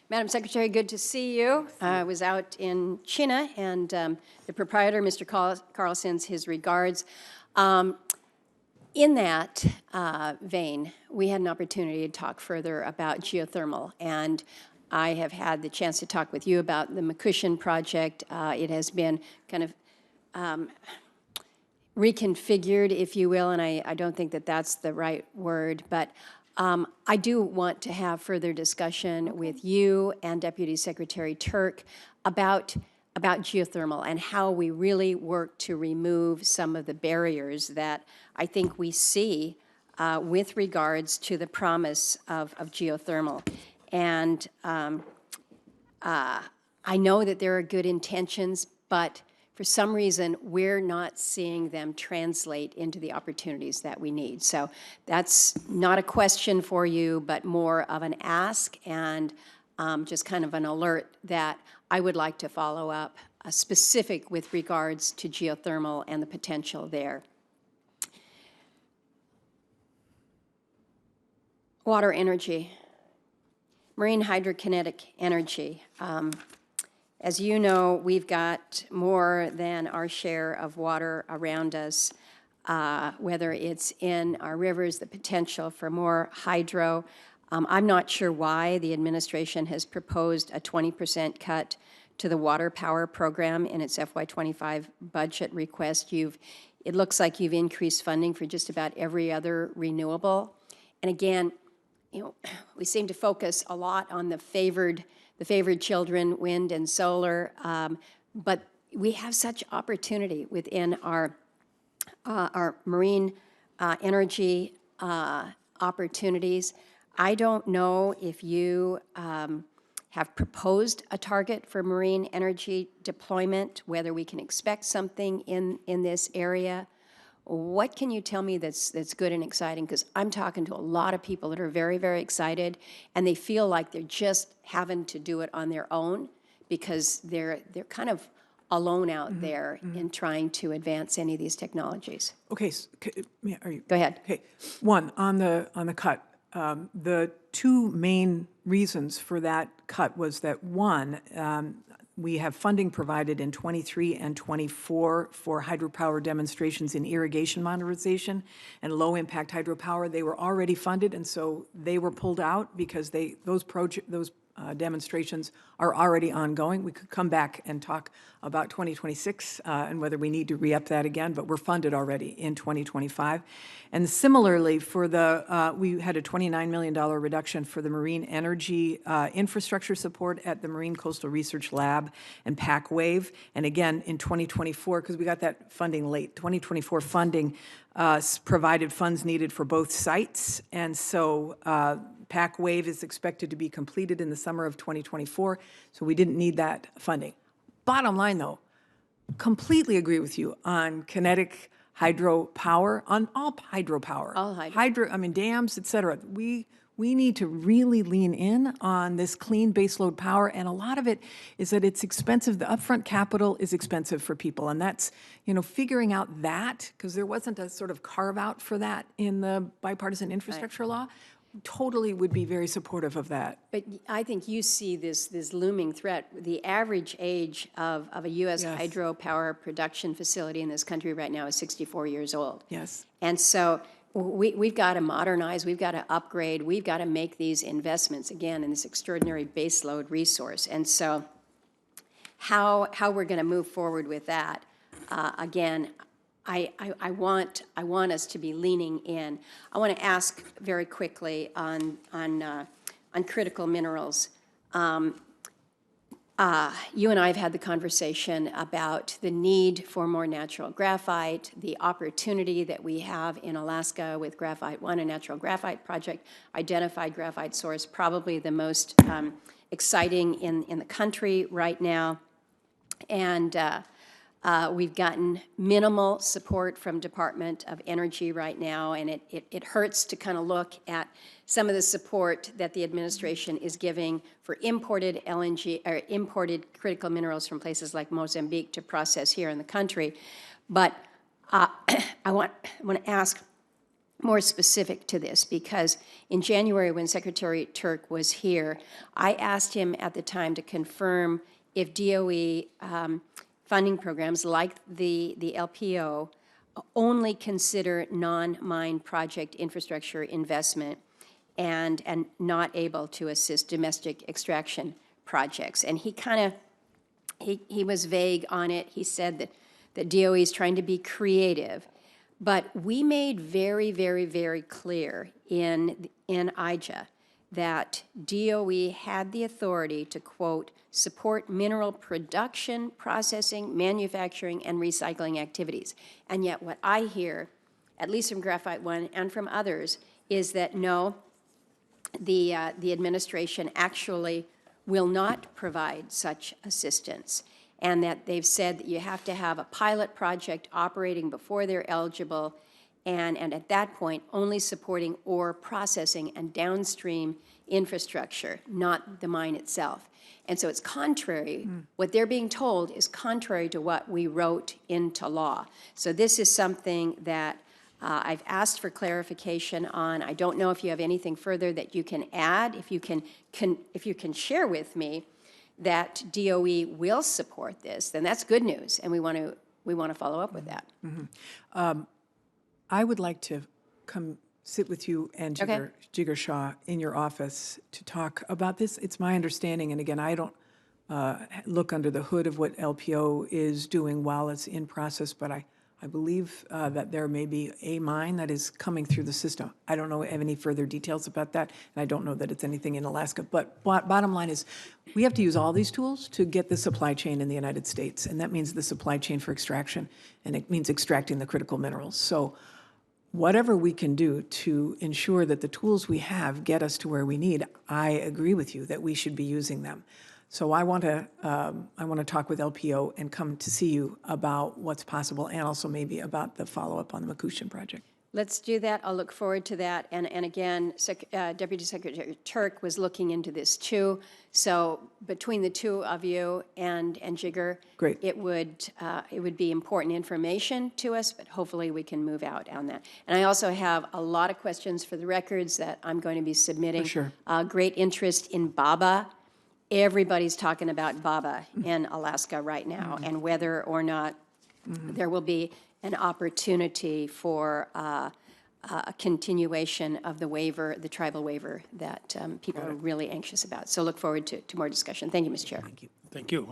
Madam Secretary, good to see you. I was out in China, and the proprietor, Mr. Carl, sends his regards. In that vein, we had an opportunity to talk further about geothermal, and I have had the chance to talk with you about the McCushion project. It has been kind of reconfigured, if you will, and I don't think that that's the right word, but I do want to have further discussion with you and Deputy Secretary Turk about geothermal and how we really work to remove some of the barriers that I think we see with regards to the promise of geothermal. And I know that there are good intentions, but for some reason, we're not seeing them translate into the opportunities that we need. So that's not a question for you, but more of an ask and just kind of an alert that I would like to follow up, specific with regards to geothermal and the potential there. Water energy, marine hydrokinetic energy. As you know, we've got more than our share of water around us, whether it's in our rivers, the potential for more hydro. I'm not sure why the administration has proposed a 20% cut to the water power program in its FY25 budget request. It looks like you've increased funding for just about every other renewable. And again, you know, we seem to focus a lot on the favored children, wind and solar, but we have such opportunity within our marine energy opportunities. I don't know if you have proposed a target for marine energy deployment, whether we can expect something in this area. What can you tell me that's good and exciting? Because I'm talking to a lot of people that are very, very excited, and they feel like they're just having to do it on their own because they're kind of alone out there in trying to advance any of these technologies. Okay, are you? Go ahead. Okay, one on the cut. The two main reasons for that cut was that one, we have funding provided in 23 and 24 for hydropower demonstrations in irrigation modernization and low-impact hydropower. They were already funded, and so they were pulled out because those demonstrations are already ongoing. We could come back and talk about 2026 and whether we need to re-up that again, but we're funded already in 2025. And similarly, for we had a $29 million reduction for the marine energy infrastructure support at the Marine Coastal Research Lab and PAC-WAVE. And again, in 2024, because we got that funding late, 2024 funding provided funds needed for both sites. And so PAC-WAVE is expected to be completed in the summer of 2024, so we didn't need that funding. Bottom line, though, completely agree with you on kinetic hydropower, on all hydropower. All hydro. I mean, dams, et cetera. We need to really lean in on this clean baseload power, and a lot of it is that it's expensive. The upfront capital is expensive for people, and that's, figuring out that, because there wasn't a sort of carve-out for that in the bipartisan infrastructure law, totally would be very supportive of that. But I think you see this looming threat. The average age of a U.S. hydropower production facility in this country right now is 64 years old. Yes. And so we've got to modernize, we've got to upgrade, we've got to make these investments, again, in this extraordinary baseload resource. And so how we're going to move forward with that, again, I want us to be leaning in. I want to ask very quickly on critical minerals. You and I have had the conversation about the need for more natural graphite, the opportunity that we have in Alaska with Graphite One, a natural graphite project, identified graphite source, probably the most exciting in the country right now. And we've gotten minimal support from Department of Energy right now, and it hurts to kind of look at some of the support that the administration is giving for imported LNG or imported critical minerals from places like Mozambique to process here in the country. But I want to ask, more specific to this, because in January, when Secretary Turk was here, I asked him at the time to confirm if DOE funding programs like the LPO only consider non-mine project infrastructure investment and not able to assist domestic extraction projects. And he kind of, he was vague on it. He said that DOE is trying to be creative. But we made very, very, very clear in IJA that DOE had the authority to, quote, support mineral production, processing, manufacturing, and recycling activities. And yet what I hear, at least from Graphite One and from others, is that no, the administration actually will not provide such assistance, and that they've said that you have to have a pilot project operating before they're eligible, and at that point, only supporting ore processing and downstream infrastructure, not the mine itself. And so it's contrary, what they're being told is contrary to what we wrote into law. So this is something that I've asked for clarification on. I don't know if you have anything further that you can add. If you can share with me that DOE will support this, then that's good news, and we want to follow up with that. I would like to come sit with you and Jigar Shah in your office to talk about this. It's my understanding, and again, I don't look under the hood of what LPO is doing while it's in process, but I believe that there may be a mine that is coming through the system. I don't know any further details about that, and I don't know that it's anything in Alaska. But bottom line is, we have to use all these tools to get the supply chain in the United States, and that means the supply chain for extraction, and it means extracting the critical minerals. So whatever we can do to ensure that the tools we have get us to where we need, I agree with you that we should be using them. So I want to talk with LPO and come to see you about what's possible, and also maybe about the follow-up on the Makushin project. Let's do that. I'll look forward to that. And again, Deputy Secretary Turk was looking into this too. So between the two of you and Jigar, great. It would be important information to us, but hopefully we can move out on that. And I also have a lot of questions for the records that I'm going to be submitting. For sure. Great interest in BABA. Everybody's talking about BABA in Alaska right now, and whether or not there will be an opportunity for a continuation of the waiver, the tribal waiver that people are really anxious about. So look forward to more discussion. Thank you, Mr. Chair. Thank you. Thank you.